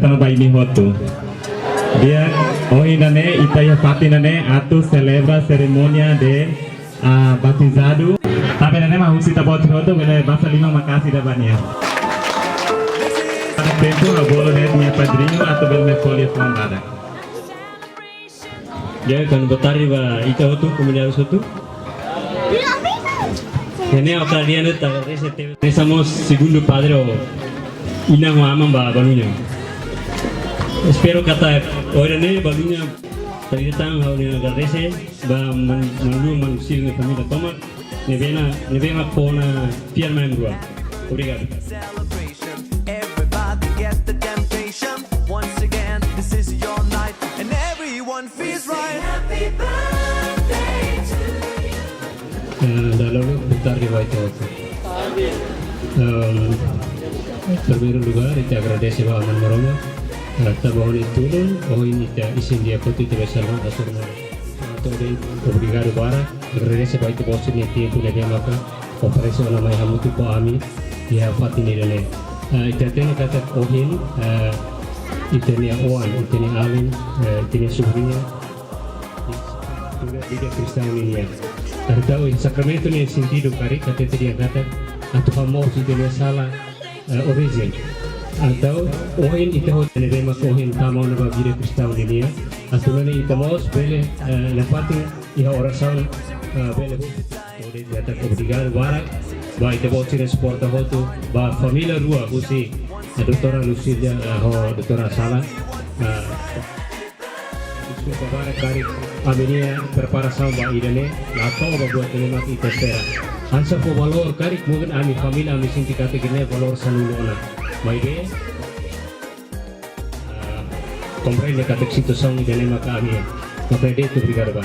tano ba ini hotu. Dia hoy nane itaya pati nane atu celebra ceremonia de batizado. Tapi nane mah husi tabot hotu bele bahasa lima makasih dabanya. Tempo a bolo de minha padrinho atau bele folha flambada. Ya kan betari ba ita hotu kemudian hotu. Ini kalian itu estamos segundo padre o ina mama ba balunya. Espero kata orang ini balunya tadi datang hari ini agradece ba menunggu manusia dengan família toma nevena pona piar main dua. Obrigado. Everybody get the temptation. Once again, this is your night, and everyone feels right. Happy birthday to you. Lalu bentar di White House. Primeiro lugar, te agradece a Aman Maroma. Tá bom de tudo. Hoje te isin dia foto te vai salvar da sua mãe. Obrigado para. Agradece a White House ni tempo de maka. Oferece ona mai hamu tu ami. Ya fatini dele. Ite tene kata ohin. Ite ni Oan, ite ni Alin, ite ni Subrinya. Juga tiga Kristen ini ya. Tahu sakramento ni sentido kari kata dia kata atau famoso itu salah origin atau ohin itu hotel nema ohin tamu nama vida Kristen ini ya atau nani itu mau bele lepati ia oração bele boleh jatuh kebetulan barak bah itu mau ciri sport hotu bah família rua usi doktora Lucia doktora Sala para kari amenia preparação ba idane atau buat kelima kita tercera ansa po valor kari mungkin ami família ami sinti kategori valor sanulona baide comprende kata situação idane maka ami comprende tu obrigado ba.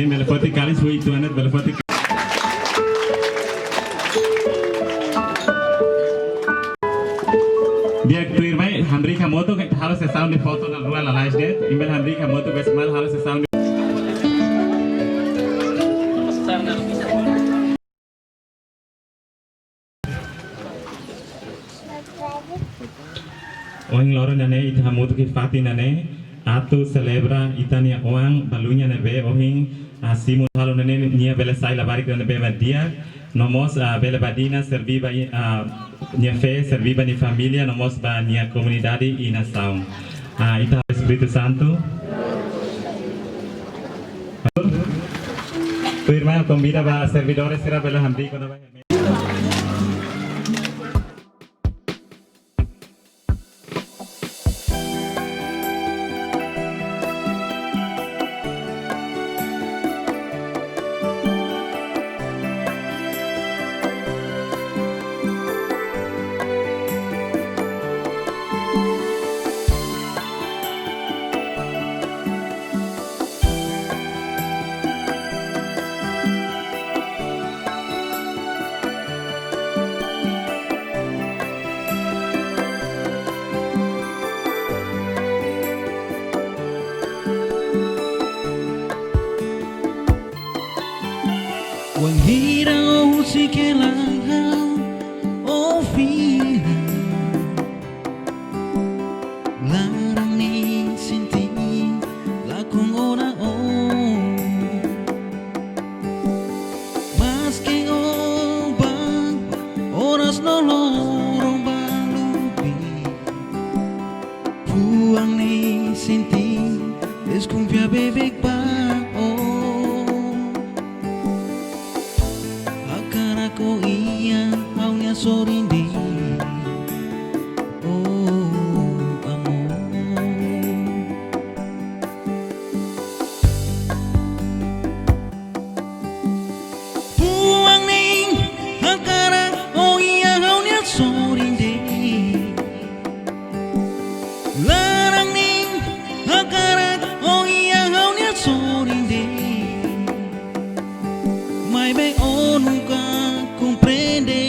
Belefati kali suai itu anak belefati. Dia tuir mai Henry Kamoto harus sound di foto dan luar la live date. Email Henry Kamoto besmal harus sound. Oing loro nane itu Kamoto ke Fati nane. Atu celebra itania oang balunya nebe ohing simu halo nene nia bela sai la barik nebe dia nomos bela badina serviba nia fe serviba ni familia nomos ba nia comunidade e nação ita Espírito Santo. Tu irmã convida ba servidores será bela hamdi quando vai. Wanghirang si kailangan o fihan larang ni sinti lakong ona o maski o bang oras no lorong balubi sorinde. Oh, amor. Puang ning hakara oh iya haunya sorinde. Larang ning hakara oh iya haunya sorinde. Mai be onuka comprende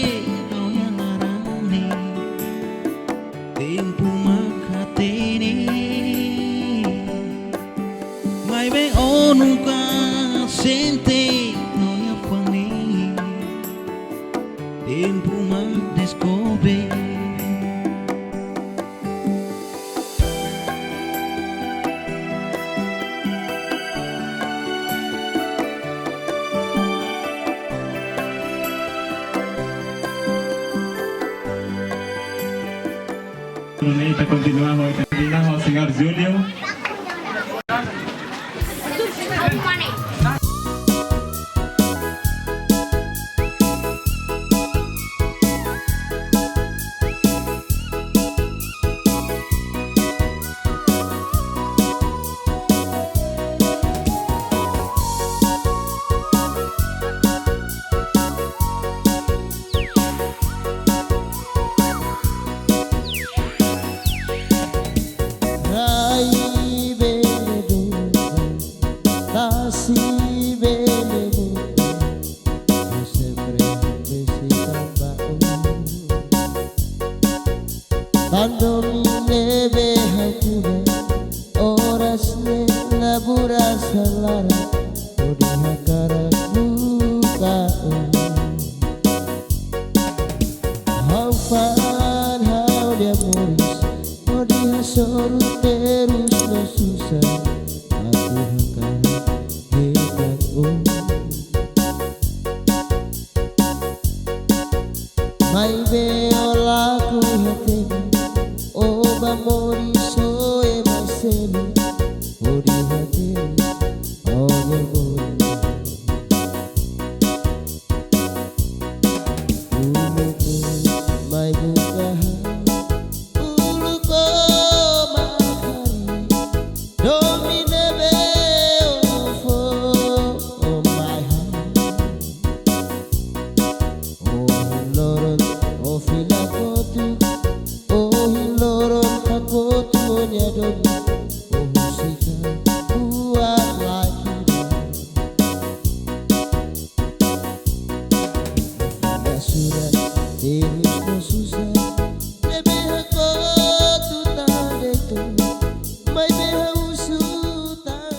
haunya larang ning. Tempo makatene. Mai be onuka sente haunya fangi. Tempo mak descobre. Kita continuamos hoy, terminamos, señor Julio.